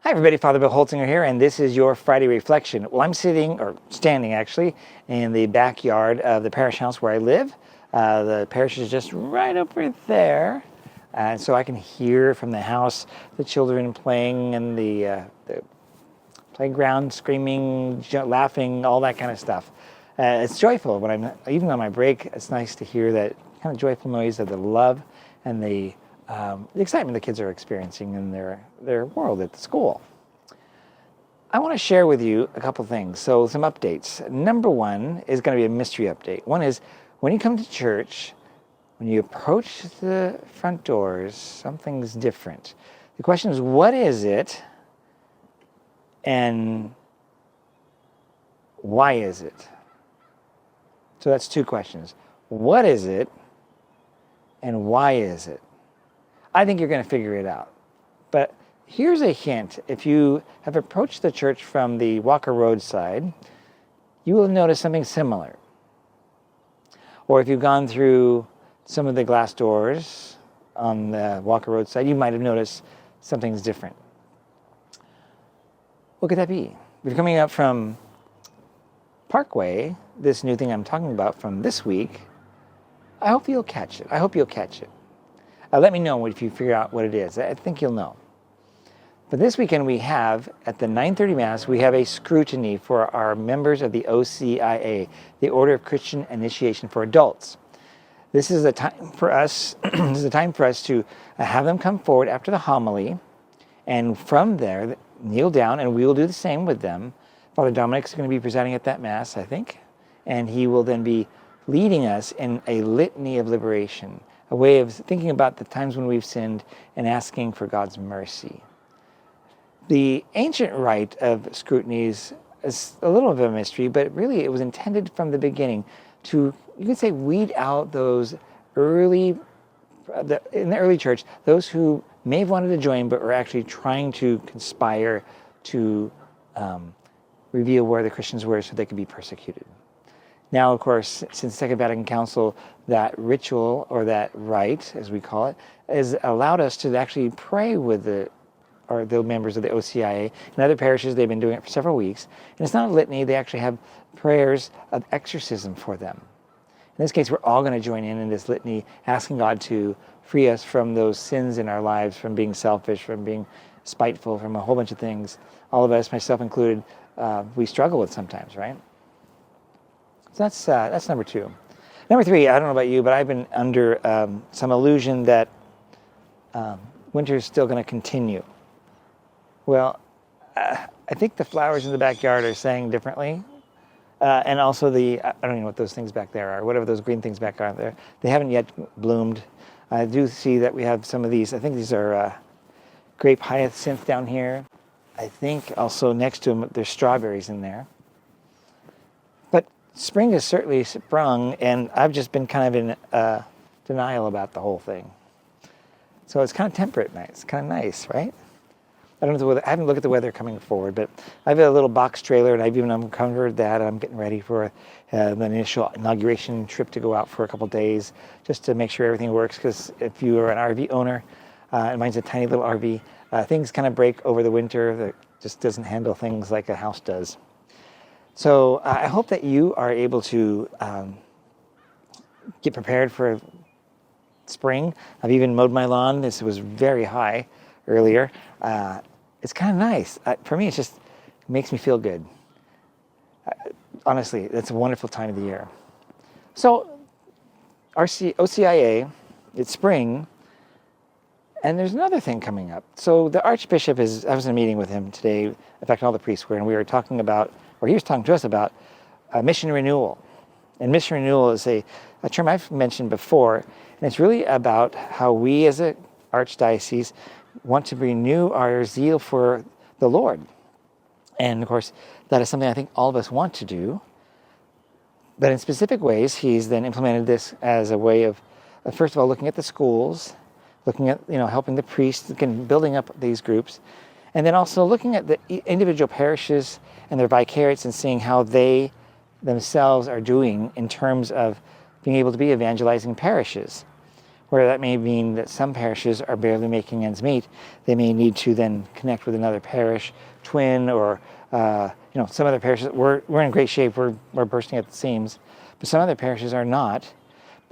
Hi everybody, Father Bill Holtzinger here, and this is your Friday Reflection. Well, I'm standing actually, in the backyard of the parish house where I live. The parish is just right over there, and so I can hear from the house the children playing in the playground, screaming, laughing, all that kind of stuff. It's joyful when I'm even on my break. It's nice to hear that kind of joyful noise of the love and the excitement the kids are experiencing in their world at the school. I want to share with you a couple things. So some updates. Number one is going to be a mystery update. One is when you come to church, when you approach the front doors, something's different. The question is, what is it and why is it? So that's two questions. What is it and why is it? I think you're going to figure it out. But here's a hint. If you have approached the church from the Walker Road side, you will notice something similar. Or if you've gone through some of the glass doors on the Walker Road side, you might have noticed something's different. What could that be? If you're coming up from Parkway, this new thing I'm talking about from this week, I hope you'll catch it. Let me know if you figure out what it is. I think you'll know. But this weekend we have, at the 9:30 Mass, we have a scrutiny for our members of the OCIA, the Order of Christian Initiation for Adults. This is a time for us. This is a time for us to have them come forward after the homily, and from there kneel down, and we will do the same with them. Father Dominic's going to be presiding at that Mass, I think, and he will then be leading us in a litany of liberation, a way of thinking about the times when we've sinned and asking for God's mercy. The ancient rite of scrutinies is a little of a mystery, but really it was intended from the beginning to, you could say, weed out those in the early church, those who may have wanted to join but were actually trying to conspire to reveal where the Christians were so they could be persecuted. Now, of course, since the Second Vatican Council, that ritual, or that rite, as we call it, has allowed us to actually pray with the members of the OCIA. In other parishes, they've been doing it for several weeks. And it's not a litany, they actually have prayers of exorcism for them. In this case, we're all going to join in this litany, asking God to free us from those sins in our lives, from being selfish, from being spiteful, from a whole bunch of things. All of us, myself included, we struggle with sometimes, right? So that's number two. Number three, I don't know about you, but I've been under some illusion that winter is still going to continue. Well, I think the flowers in the backyard are saying differently. And also I don't even know what those things back there are, whatever those green things back there, they haven't yet bloomed. I do see that we have some of these. I think these are grape hyacinth down here. I think also next to them, there's strawberries in there. But spring has certainly sprung, and I've just been kind of in denial about the whole thing. So it's kind of temperate night. It's kind of nice, right? I don't know the weather. I haven't looked at the weather coming forward, but I have a little box trailer, and I've even uncovered that. I'm getting ready for the initial inauguration trip to go out for a couple days, just to make sure everything works. Because if you are an RV owner, and mine's a tiny little RV, things kind of break over the winter. That just doesn't handle things like a house does. So I hope that you are able to get prepared for spring. I've even mowed my lawn. This was very high earlier. It's kind of nice. For me, it just makes me feel good. Honestly, it's a wonderful time of the year. So, OCIA, it's spring, and there's another thing coming up. So the Archbishop I was in a meeting with him today, in fact, all the priests were, and we were talking about, or he was talking to us about mission renewal. And mission renewal is a term I've mentioned before, and it's really about how we as an archdiocese want to renew our zeal for the Lord. And of course, that is something I think all of us want to do. But in specific ways, he's then implemented this as a way of first of all, looking at the schools, looking at, helping the priests, building up these groups, and then also looking at the individual parishes and their vicariates and seeing how they themselves are doing in terms of being able to be evangelizing parishes. where that may mean that some parishes are barely making ends meet. They may need to then connect with another parish, twin, or some other parishes. We're in great shape. We're bursting at the seams, but some other parishes are not.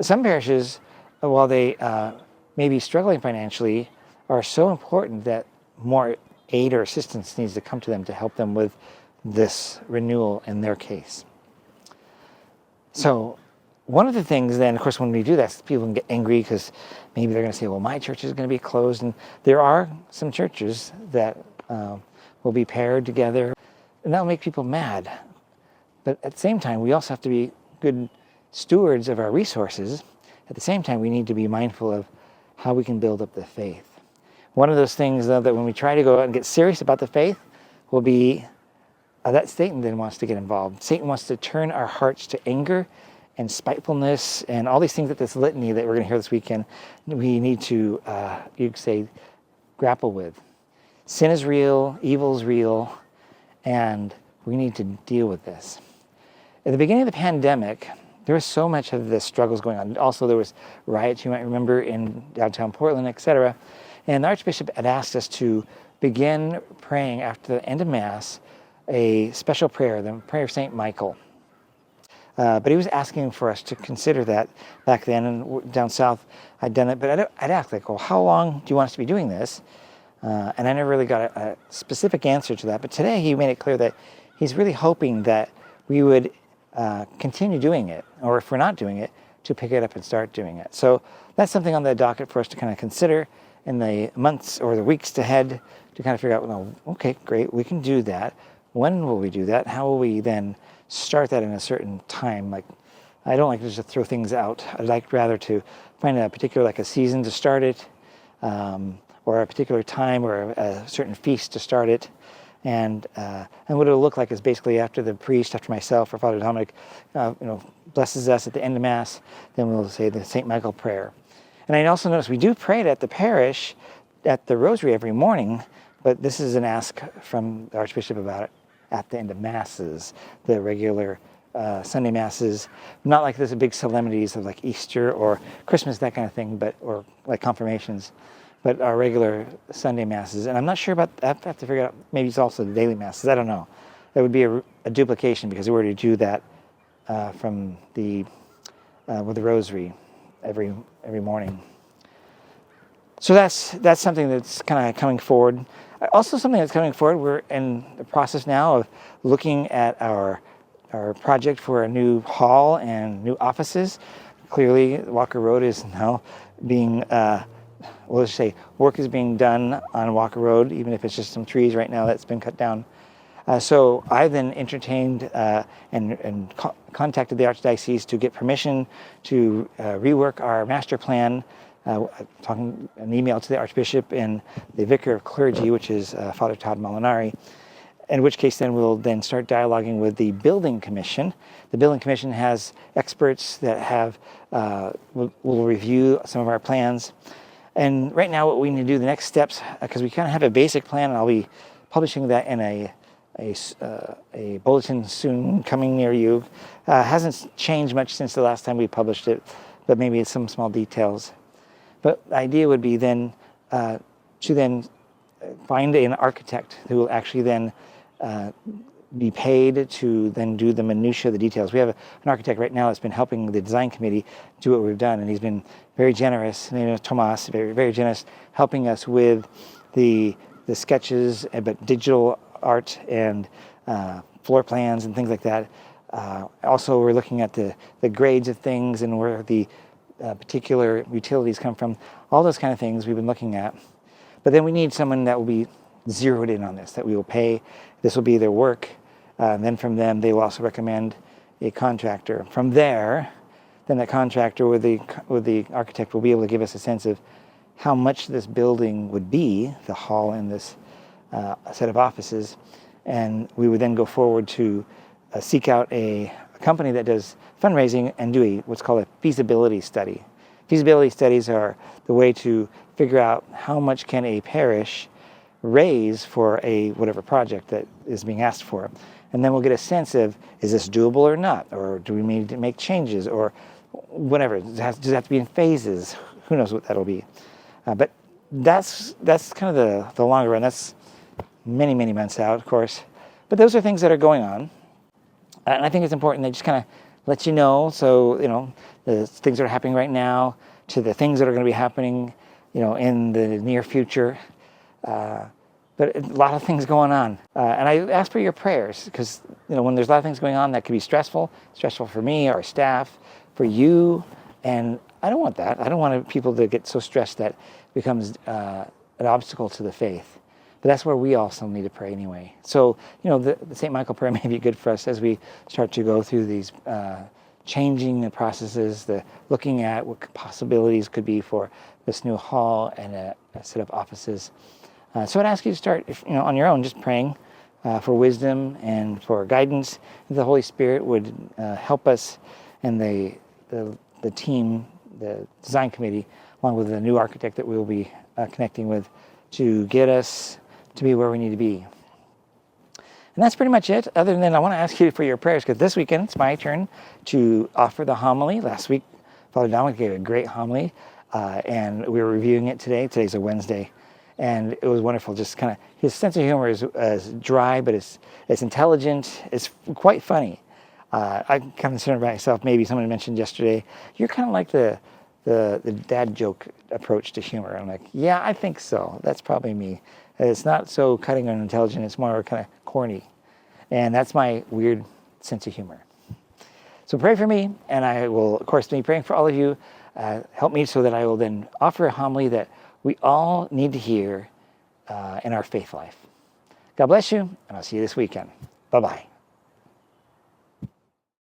Some parishes, while they may be struggling financially, are so important that more aid or assistance needs to come to them to help them with this renewal in their case. So one of the things then, of course, when we do that, people can get angry because maybe they're going to say, well, my church is going to be closed. And there are some churches that will be paired together, and that will make people mad. But at the same time, we also have to be good stewards of our resources. At the same time, we need to be mindful of how we can build up the faith. One of those things, though, that when we try to go out and get serious about the faith will be that Satan then wants to get involved. Satan wants to turn our hearts to anger and spitefulness and all these things that this litany that we're going to hear this weekend, we need to, you could say, grapple with. Sin is real, evil is real, and we need to deal with this. At the beginning of the pandemic, there was so much of the struggles going on. Also, there was riots, you might remember, in downtown Portland, etc. And the Archbishop had asked us to begin praying after the end of Mass a special prayer, the prayer of St. Michael. But he was asking for us to consider that back then, and down south I'd done it. But I'd ask, like, well, how long do you want us to be doing this? And I never really got a specific answer to that. But today he made it clear that he's really hoping that we would continue doing it, or if we're not doing it, to pick it up and start doing it. So that's something on the docket for us to kind of consider in the months or the weeks ahead, to kind of figure out, well, okay, great, we can do that. When will we do that? How will we then start that in a certain time? Like, I don't like to just throw things out. I'd like rather to find a particular, like a season to start it, or a particular time or a certain feast to start it. And what it'll look like is basically after the priest, after myself or Father Dominic, blesses us at the end of Mass, then we'll say the St. Michael prayer. And I also notice we do pray it at the parish, at the Rosary every morning, but this is an ask from the Archbishop about it at the end of Masses, the regular Sunday Masses, not like there's big solemnities of like Easter or Christmas, that kind of thing, or like confirmations, but our regular Sunday Masses. And I'm not sure about, I have to figure out, maybe it's also the daily Masses, I don't know. That would be a duplication, because we already do that from with the Rosary every morning. So that's something that's kind of coming forward. Also something that's coming forward, we're in the process now of looking at our project for a new hall and new offices. Clearly, Walker Road is now being, let's say, work is being done on Walker Road, even if it's just some trees right now that's been cut down. So I then entertained and contacted the Archdiocese to get permission to rework our master plan, talking an email to the Archbishop and the Vicar of Clergy, which is Father Todd Molinari, in which case then we'll then start dialoguing with the Building Commission. The Building Commission has experts that will review some of our plans. And right now what we need to do, the next steps, because we kind of have a basic plan, and I'll be publishing that in a bulletin soon coming near you. Hasn't changed much since the last time we published it, but maybe it's some small details. But the idea would be then to then find an architect who will actually then be paid to then do the minutiae, the details. We have an architect right now that's been helping the design committee do what we've done, and he's been very generous. His name is Tomas, very, very generous, helping us with the sketches, but digital art and floor plans and things like that. Also, we're looking at the grades of things and where the particular utilities come from. All those kind of things we've been looking at. But then we need someone that will be zeroed in on this, that we will pay. This will be their work. And then from them, they will also recommend a contractor. From there, then the contractor with the architect will be able to give us a sense of how much this building would be, the hall and this set of offices. And we would then go forward to seek out a company that does fundraising and do what's called a feasibility study. Feasibility studies are the way to figure out how much can a parish raise for a whatever project that is being asked for. And then we'll get a sense of, is this doable or not? Or do we need to make changes or whatever? Does it have to be in phases? who knows what that'll be. But that's kind of the longer run. That's many, many months out, of course. But those are things that are going on. And I think it's important they just kind of let you know. So, the things that are happening right now to the things that are going to be happening, in the near future. But a lot of things going on. And I ask for your prayers because, when there's a lot of things going on that could be stressful for me, our staff, for you. And I don't want that. I don't want people to get so stressed that it becomes an obstacle to the faith. But that's where we also need to pray anyway. So, the St. Michael prayer may be good for us as we start to go through these changing the processes, looking at what possibilities could be for this new hall and a set of offices. So I'd ask you to start, on your own, just praying for wisdom and for guidance. The Holy Spirit would help us and the team, the design committee, along with the new architect that we will be connecting with, to get us to be where we need to be. And that's pretty much it. Other than I want to ask you for your prayers, because this weekend it's my turn to offer the homily. Last week, Father Dominic gave a great homily, and we were reviewing it today. Today's a Wednesday. And it was wonderful. Just kind of, his sense of humor is dry, but it's intelligent. It's quite funny. I'm kind of concerned about myself. Maybe someone mentioned yesterday, you're kind of like the dad joke approach to humor. I'm like, yeah, I think so. That's probably me. It's not so cutting and intelligent. It's more kind of corny. And that's my weird sense of humor. So pray for me, and I will, of course, be praying for all of you. Help me so that I will then offer a homily that we all need to hear in our faith life. God bless you, and I'll see you this weekend. Bye-bye.